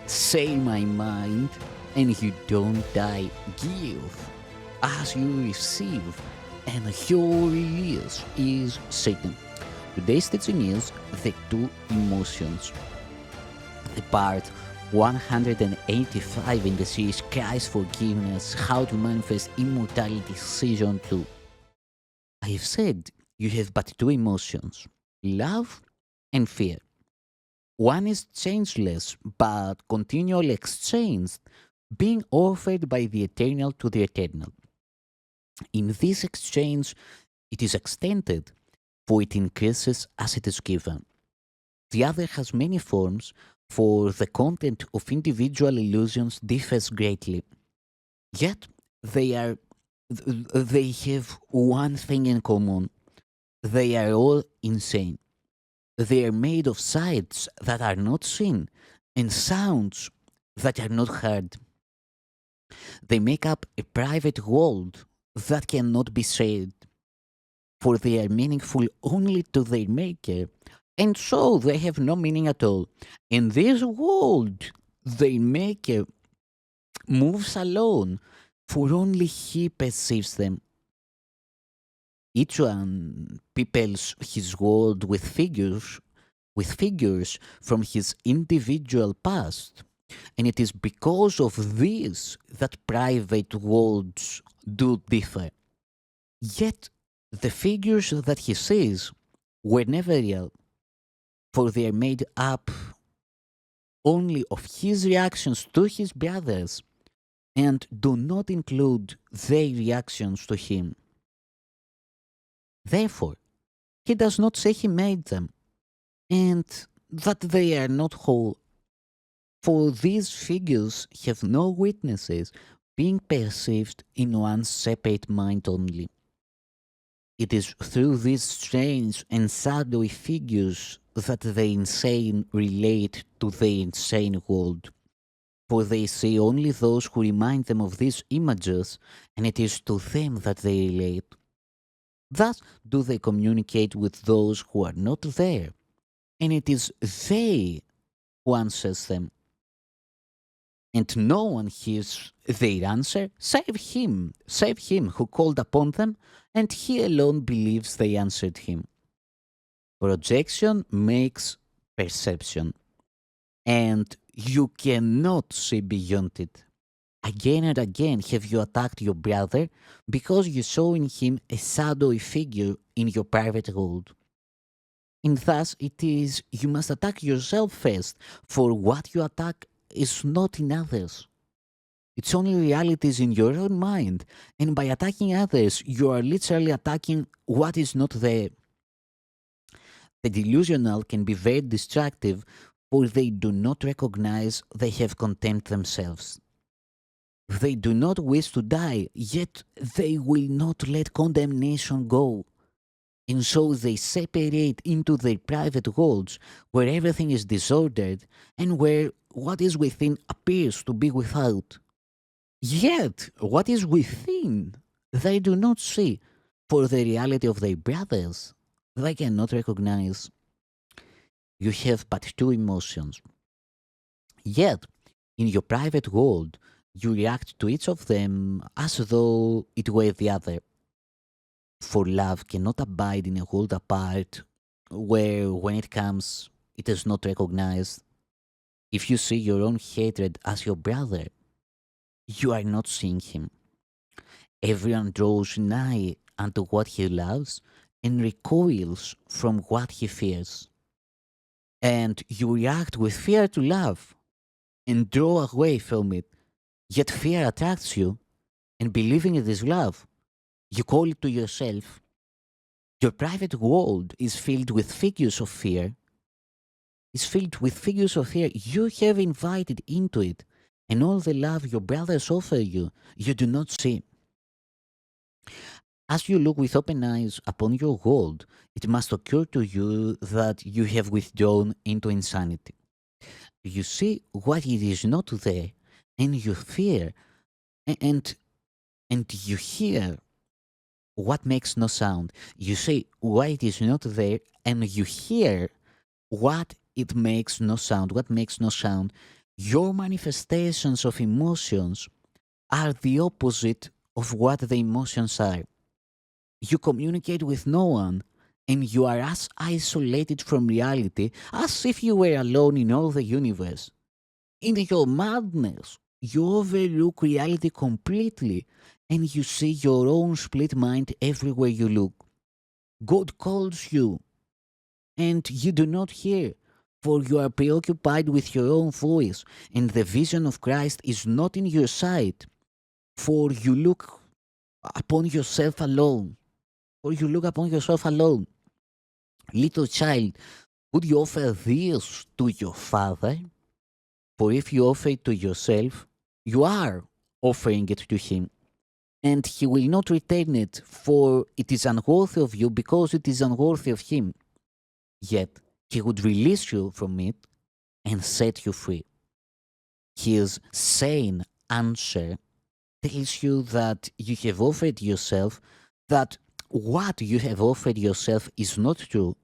say my mind, and you don't die. Give as you receive, and your release is certain. Today's teaching is the two emotions. The part 185 in the series Christ Forgiveness, How to Manifest Immortality Season 2. I have said you have but two emotions, love and fear. One is changeless but continually exchanged, being offered by the eternal to the eternal. In this exchange, it is extended, for it increases as it is given. The other has many forms, for the content of individual illusions differs greatly. Yet they have one thing in common. They are all insane. They are made of sights that are not seen and sounds that are not heard. They make up a private world that cannot be shared, for they are meaningful only to their maker, and so they have no meaning at all. In this world, their maker moves alone, for only he perceives them. Each one peoples his world with figures from his individual past, and it is because of this that private worlds do differ. Yet the figures that he sees were never real, for they are made up only of his reactions to his brothers and do not include their reactions to him. Therefore, he does not say he made them, and that they are not whole, for these figures have no witnesses, being perceived in one's separate mind only. It is through these strange and shadowy figures that the insane relate to the insane world, for they see only those who remind them of these images, and it is to them that they relate. Thus do they communicate with those who are not there, and it is they who answers them. And no one hears their answer save him who called upon them, and he alone believes they answered him. Projection makes perception, and you cannot see beyond it. Again and again have you attacked your brother because you saw in him a shadowy figure in your private world. And thus it is you must attack yourself first, for what you attack is not in others. It's only realities in your own mind, and by attacking others, you are literally attacking what is not there. The delusional can be very destructive, for they do not recognize they have condemned themselves. They do not wish to die, yet they will not let condemnation go. And so they separate into their private worlds where everything is disordered and where what is within appears to be without. Yet what is within they do not see, for the reality of their brothers they cannot recognize. You have but two emotions. Yet, in your private world, you react to each of them as though it were the other. For love cannot abide in a world apart, where when it comes, it is not recognized. If you see your own hatred as your brother, you are not seeing him. Everyone draws nigh unto what he loves and recoils from what he fears. And you react with fear to love and draw away from it. Yet fear attracts you, and believing it is love, you call it to yourself. Your private world is filled with figures of fear. Is filled with figures of fear you have invited into it, and all the love your brothers offer you, you do not see. As you look with open eyes upon your world, it must occur to you that you have withdrawn into insanity. You see what it is not there, and you fear, and and you hear what makes no sound. You say why it is not there, and you hear what it makes no sound. What makes no sound? Your manifestations of emotions are the opposite of what the emotions are. You communicate with no one, and you are as isolated from reality as if you were alone in all the universe. In your madness, you overlook reality completely, and you see your own split mind everywhere you look. God calls you, and you do not hear, for you are preoccupied with your own voice, and the vision of Christ is not in your sight, for you look upon yourself alone. For you look upon yourself alone. Little child, would you offer this to your father? For if you offer it to yourself, you are offering it to him, and he will not return it, for it is unworthy of you because it is unworthy of him. Yet he would release you from it and set you free. His sane answer tells you that you have offered yourself, that what you have offered yourself is not true,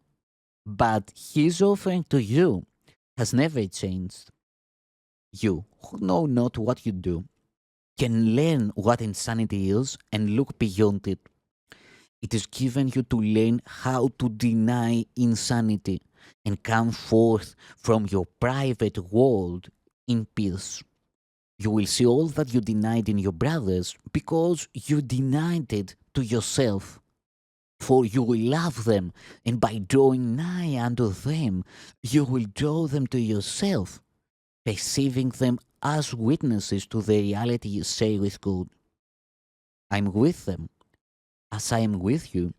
but his offering to you has never changed. You, who know not what you do, can learn what insanity is and look beyond it. It is given you to learn how to deny insanity and come forth from your private world in peace. You will see all that you denied in your brothers because you denied it to yourself. For you will love them, and by drawing nigh unto them, you will draw them to yourself, perceiving them as witnesses to the reality you say with God. I'm with them, as I am with you,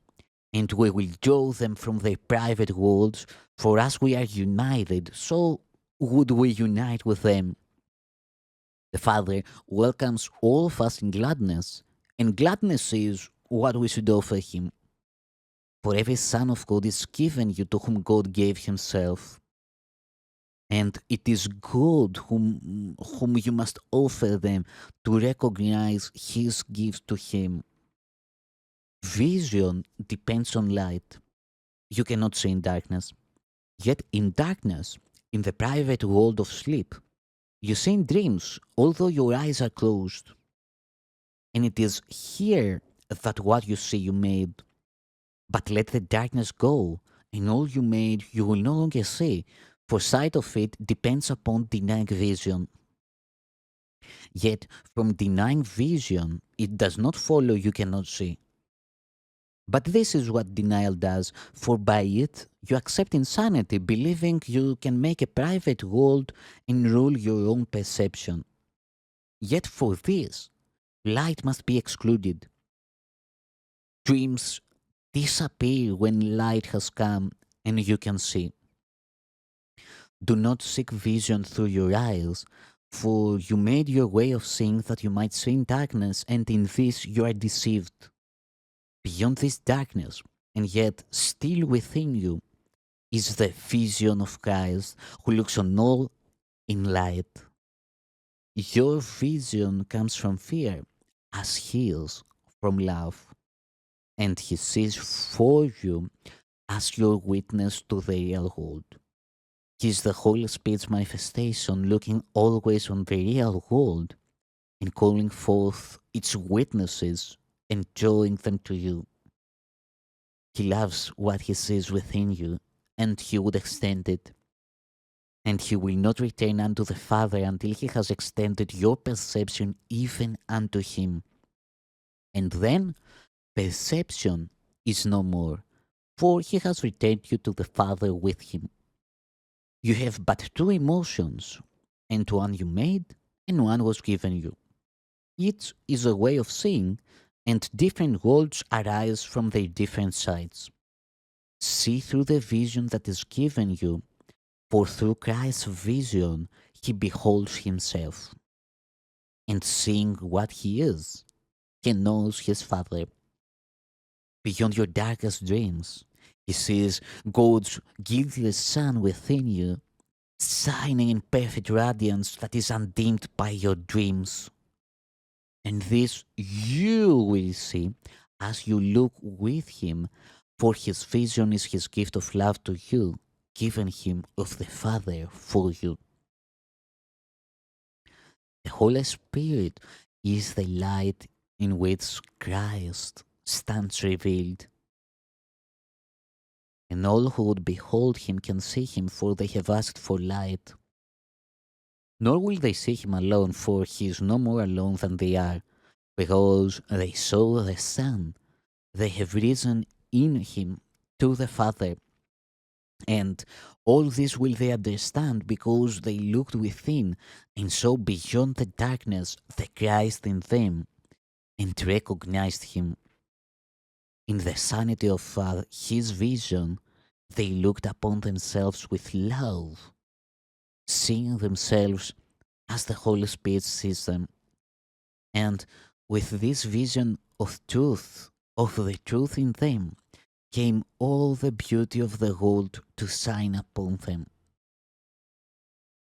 and we will draw them from their private worlds, for as we are united, so would we unite with them. The Father welcomes all of us in gladness, and gladness is what we should offer Him. For every Son of God is given you to whom God gave Himself. And it is God whom you must offer them to recognize His gift to Him. Vision depends on light. You cannot see in darkness. Yet in darkness, in the private world of sleep, you see in dreams, although your eyes are closed. And it is here that what you see you made. But let the darkness go, and all you made you will no longer see, for sight of it depends upon denying vision. Yet from denying vision, it does not follow you cannot see. But this is what denial does, for by it you accept insanity, believing you can make a private world and rule your own perception. Yet for this, light must be excluded. Dreams disappear when light has come and you can see. Do not seek vision through your eyes, for you made your way of seeing that you might see in darkness, and in this you are deceived. Beyond this darkness, and yet still within you, is the vision of Christ who looks on all in light. Your vision comes from fear, as his from love, and he sees for you as your witness to the real world. He is the Holy Spirit's manifestation, looking always on the real world and calling forth its witnesses and drawing them to you. He loves what he sees within you, and he would extend it. And he will not return unto the Father until he has extended your perception even unto him. And then perception is no more, for he has returned you to the Father with him. You have but two emotions, and one you made, and one was given you. Each is a way of seeing, and different worlds arise from their different sides. See through the vision that is given you, for through Christ's vision he beholds himself. And seeing what he is, he knows his Father. Beyond your darkest dreams, he sees God's guiltless Son within you, shining in perfect radiance that is undimmed by your dreams. And this you will see as you look with him, for his vision is his gift of love to you, given him of the Father for you. Holy Spirit is the light in which Christ stands revealed. And all who would behold him can see him, for they have asked for light. Nor will they see him alone, for he is no more alone than they are, because they saw the Son. They have risen in him to the Father. And all this will they understand because they looked within and saw beyond the darkness the Christ in them and recognized him. In the sanity of his vision, they looked upon themselves with love, seeing themselves as the Holy Spirit sees them. And with this vision of truth, of the truth in them, came all the beauty of the world to shine upon them.